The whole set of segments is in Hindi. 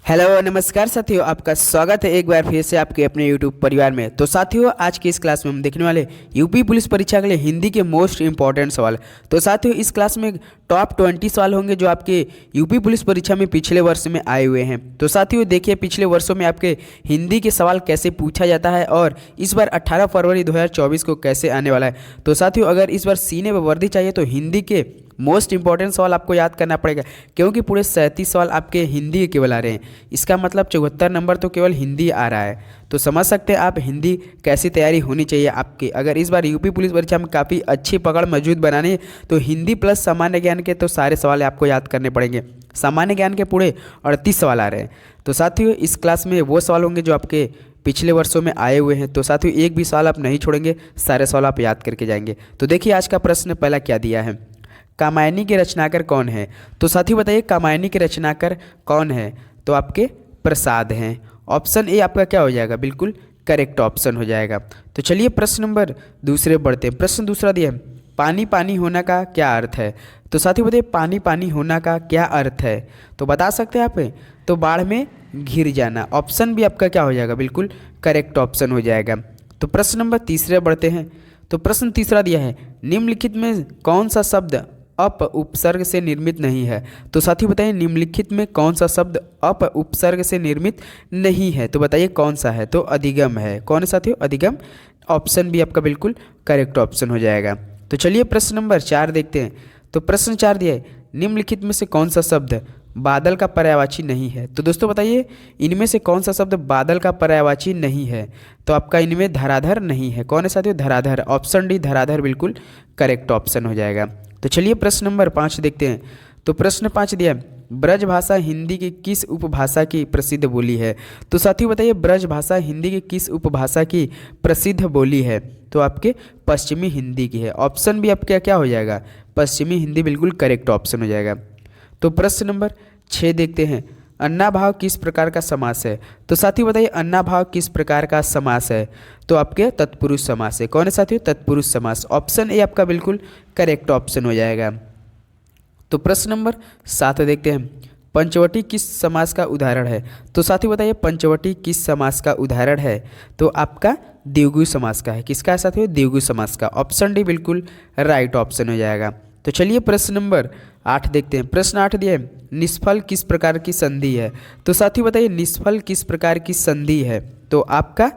हेलो नमस्कार साथियों, आपका स्वागत है एक बार फिर से आपके अपने यूट्यूब परिवार में। तो साथियों, आज की इस क्लास में हम देखने वाले यूपी पुलिस परीक्षा के लिए हिंदी के मोस्ट इंपॉर्टेंट सवाल। तो साथियों, इस क्लास में टॉप 20 सवाल होंगे जो आपके यूपी पुलिस परीक्षा में पिछले वर्ष में आए हुए हैं। तो साथियों देखिए, पिछले वर्षों में आपके हिंदी के सवाल कैसे पूछा जाता है और इस बार 18 फरवरी 2024 को कैसे आने वाला है। तो साथियों, अगर इस बार सीने में वर्दी चाहिए तो हिंदी के मोस्ट इंपॉर्टेंट सवाल आपको याद करना पड़ेगा, क्योंकि पूरे 37 सवाल आपके हिंदी के केवल आ रहे हैं। इसका मतलब 74 नंबर तो केवल हिंदी आ रहा है। तो समझ सकते हैं आप हिंदी कैसी तैयारी होनी चाहिए आपकी। अगर इस बार यूपी पुलिस परीक्षा में काफ़ी अच्छी पकड़ मौजूद बनानी है तो हिंदी प्लस सामान्य ज्ञान के तो सारे सवाल आपको याद करने पड़ेंगे। सामान्य ज्ञान के पूरे 38 सवाल आ रहे हैं। तो साथियों, इस क्लास में वो सवाल होंगे जो आपके पिछले वर्षों में आए हुए हैं। तो साथियों, एक भी सवाल आप नहीं छोड़ेंगे, सारे सवाल आप याद करके जाएंगे। तो देखिए, आज का प्रश्न पहला क्या दिया है, कामायनी के रचनाकार कौन है। तो साथियों बताइए, कामायनी के रचनाकार कौन है। तो आपके प्रसाद हैं। ऑप्शन ए आपका क्या हो जाएगा, बिल्कुल करेक्ट ऑप्शन हो जाएगा। तो चलिए प्रश्न नंबर दूसरे बढ़ते हैं। प्रश्न दूसरा दिया है, पानी पानी होना का क्या अर्थ है। तो साथियों बताइए, पानी पानी होना का क्या अर्थ है। तो बता सकते हैं आप, तो बाढ़ में घिर जाना। ऑप्शन भी आपका क्या हो जाएगा, बिल्कुल करेक्ट ऑप्शन हो जाएगा। तो प्रश्न नंबर तीसरे बढ़ते हैं। तो प्रश्न तीसरा दिया है, निम्नलिखित में कौन सा शब्द अप उपसर्ग से निर्मित नहीं है। तो साथियों बताइए, निम्नलिखित में कौन सा शब्द अप उपसर्ग से निर्मित नहीं है। तो बताइए कौन सा है। तो अधिगम है। कौन है साथियों, अधिगम। ऑप्शन भी आपका बिल्कुल करेक्ट ऑप्शन हो जाएगा। तो चलिए प्रश्न नंबर 4 देखते हैं। तो प्रश्न 4 दिया है, निम्नलिखित में से कौन सा शब्द बादल का पर्यायवाची नहीं है। तो दोस्तों बताइए, इनमें से कौन सा शब्द बादल का पर्यायवाची नहीं है। तो आपका इनमें धराधर नहीं है। कौन है साथियों, धराधर। ऑप्शन डी धराधर बिल्कुल करेक्ट ऑप्शन हो जाएगा। तो चलिए प्रश्न नंबर 5 देखते हैं। तो प्रश्न 5 दिया, ब्रज भाषा हिंदी की किस उपभाषा की प्रसिद्ध बोली है। तो साथियों बताइए, ब्रज भाषा हिंदी की किस उपभाषा की प्रसिद्ध बोली है। तो आपके पश्चिमी हिंदी की है। ऑप्शन भी आपका क्या हो जाएगा, पश्चिमी हिंदी बिल्कुल करेक्ट ऑप्शन हो जाएगा। तो प्रश्न नंबर 6 देखते हैं, अन्नाभाव किस प्रकार का समास है। तो साथियों बताइए, अन्नाभाव किस प्रकार का समास है। तो आपके तत्पुरुष समास है। कौन है साथियों, तत्पुरुष समास। ऑप्शन ए आपका बिल्कुल करेक्ट ऑप्शन हो जाएगा। तो प्रश्न नंबर 7 देखते हैं, पंचवटी किस समास का उदाहरण है। तो साथियों बताइए, पंचवटी किस समास का उदाहरण है। तो आपका द्विगु समास का है। किसका है साथियों, द्विगु समास का। ऑप्शन डी बिल्कुल राइट ऑप्शन हो जाएगा। तो चलिए प्रश्न नंबर 8 देखते हैं। प्रश्न 8 दिया है, निष्फल किस प्रकार की संधि है। तो साथियों बताइए, निष्फल किस प्रकार की संधि है। तो आपका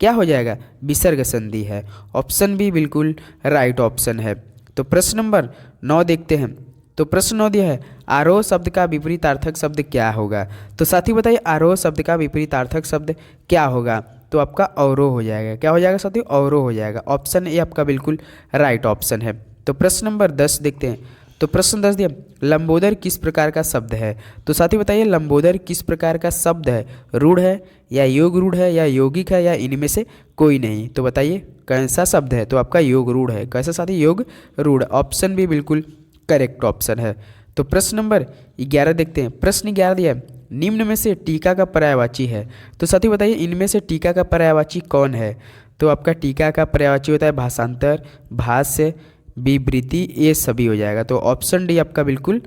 क्या हो जाएगा, विसर्ग संधि है। ऑप्शन भी बिल्कुल राइट ऑप्शन है। तो प्रश्न नंबर 9 देखते हैं। तो प्रश्न 9 दिया है, आरोह शब्द का विपरीतार्थक शब्द क्या होगा। तो साथियों बताइए, आरोह शब्द का विपरीतार्थक शब्द क्या होगा। तो आपका अवरोह हो जाएगा। क्या हो जाएगा साथियों, अवरोह हो जाएगा। ऑप्शन ए आपका बिल्कुल राइट ऑप्शन है। तो प्रश्न नंबर 10 देखते हैं। तो प्रश्न 10 दिया, लंबोदर किस प्रकार का शब्द है। तो साथियों बताइए, लंबोदर किस प्रकार का शब्द है। रूढ़ है या योग रूढ़ है या यौगिक है या इनमें से कोई नहीं। तो बताइए कैसा शब्द है। तो आपका योग रूढ़ है। कैसा साथी, योग रूढ़। ऑप्शन भी बिल्कुल करेक्ट ऑप्शन है। तो प्रश्न नंबर 11 देखते हैं। प्रश्न 11 दिया, निम्न में से टीका का पर्यायवाची है। तो साथियों बताइए, इनमें से टीका का पर्यायवाची कौन है। तो आपका टीका का पर्यायवाची होता है भाषांतर, भाष्य, विवृति, ये सभी हो जाएगा। तो ऑप्शन डी आपका बिल्कुल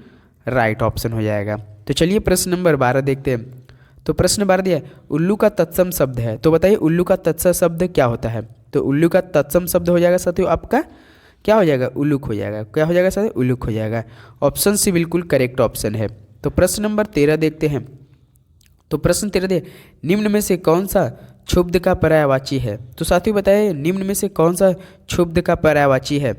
राइट ऑप्शन हो जाएगा। तो चलिए प्रश्न नंबर 12 देखते हैं। तो प्रश्न 12 दिया, उल्लू का तत्सम शब्द है। तो बताइए, उल्लू का तत्सम शब्द क्या होता है। तो उल्लू का तत्सम शब्द हो जाएगा साथियों आपका क्या हो जाएगा, उल्लुक हो जाएगा। क्या हो जाएगा साथियों, उल्लुक हो जाएगा। ऑप्शन सी बिल्कुल करेक्ट ऑप्शन है। तो प्रश्न नंबर 13 देखते हैं। तो प्रश्न 13 दिया, निम्न में से कौन सा क्षुब्ध का पर्यायवाची है। तो साथियों बताइए, निम्न में से कौन सा क्षुब्ध का पर्यायवाची है।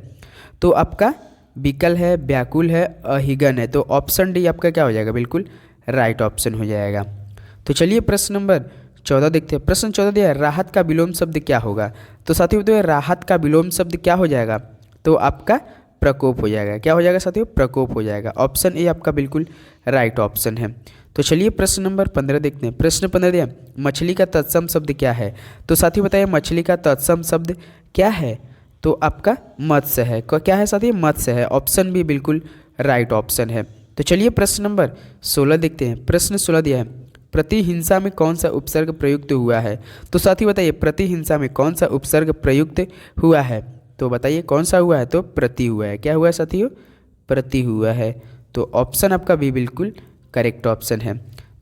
तो आपका विकल है, व्याकुल है, अहिगन है। तो ऑप्शन डी आपका क्या हो जाएगा, बिल्कुल राइट ऑप्शन हो जाएगा। तो चलिए प्रश्न नंबर 14 देखते हैं। प्रश्न 14 दिया, राहत का विलोम शब्द क्या होगा। तो साथियों बताइए, राहत का विलोम शब्द क्या हो जाएगा। तो आपका प्रकोप हो जाएगा। क्या हो जाएगा साथियों, प्रकोप हो जाएगा। ऑप्शन ए आपका बिल्कुल राइट ऑप्शन है। तो चलिए प्रश्न नंबर 15 देखते हैं। प्रश्न 15 दिया, मछली का तत्सम शब्द क्या है। तो साथियों बताइए, मछली का तत्सम शब्द क्या है। तो आपका मत्स्य है। क्या है साथियों, मत्स्य है। ऑप्शन भी बिल्कुल राइट ऑप्शन है। तो चलिए प्रश्न नंबर 16 देखते हैं। प्रश्न 16 दिया है, प्रतिहिंसा में कौन सा उपसर्ग प्रयुक्त हुआ है। तो साथियों बताइए, प्रतिहिंसा में कौन सा उपसर्ग प्रयुक्त हुआ है। तो बताइए कौन सा हुआ है। तो प्रति हुआ है। क्या हुआ है साथियों, प्रति हुआ है। तो ऑप्शन आपका भी बिल्कुल करेक्ट ऑप्शन है।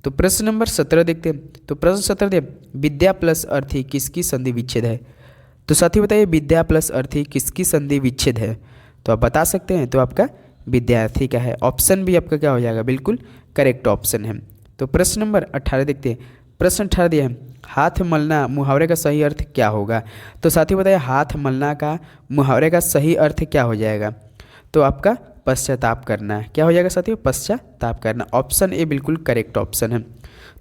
तो प्रश्न नंबर 17 देखते हैं। तो प्रश्न 17 दे, विद्या प्लस अर्थी किसकी संधि विच्छेद है? तो साथी बताइए विद्या प्लस अर्थी किसकी संधि विच्छेद है? तो आप बता सकते हैं, तो आपका विद्यार्थी का है। ऑप्शन भी आपका क्या हो जाएगा, बिल्कुल करेक्ट ऑप्शन है। तो प्रश्न नंबर 18 देखते हैं। प्रश्न 18 दिया है, हाथ मलना मुहावरे का सही अर्थ क्या होगा? तो साथी बताइए हाथ मलना का मुहावरे का सही अर्थ क्या हो जाएगा? तो आपका पश्चाताप करना है। क्या हो जाएगा साथियों? पश्चाताप करना। ऑप्शन ए बिल्कुल करेक्ट ऑप्शन है।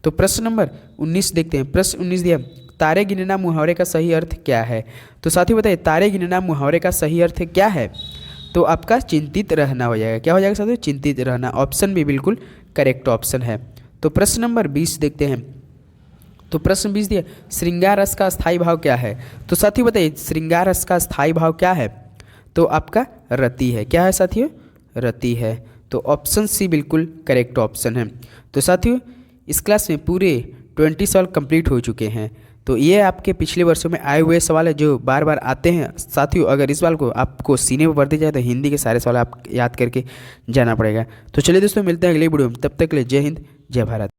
तो प्रश्न नंबर 19 देखते हैं। प्रश्न 19 दिया, तारे गिनना मुहावरे का सही अर्थ क्या है? तो साथियों बताइए तारे गिनना मुहावरे का सही अर्थ क्या है? तो आपका चिंतित रहना हो जाएगा। क्या हो जाएगा साथियों? चिंतित रहना। ऑप्शन भी बिल्कुल करेक्ट ऑप्शन है। तो प्रश्न नंबर 20 देखते हैं। तो प्रश्न 20 दिया, श्रृंगार रस का स्थायी भाव क्या है? तो साथियों बताइए श्रृंगार रस का स्थायी भाव क्या है? तो आपका रति है। क्या है साथियों? रति है। तो ऑप्शन सी बिल्कुल करेक्ट ऑप्शन है। तो साथियों इस क्लास में पूरे 20 सवाल कंप्लीट हो चुके हैं। तो ये आपके पिछले वर्षों में आए हुए सवाल है जो बार बार आते हैं। साथियों अगर इस सवाल को आपको सीने पर पढ़ते जाए तो हिंदी के सारे सवाल आप याद करके जाना पड़ेगा। तो चलिए दोस्तों मिलते हैं अगले वीडियो में, तब तक के लिए जय हिंद जय भारत।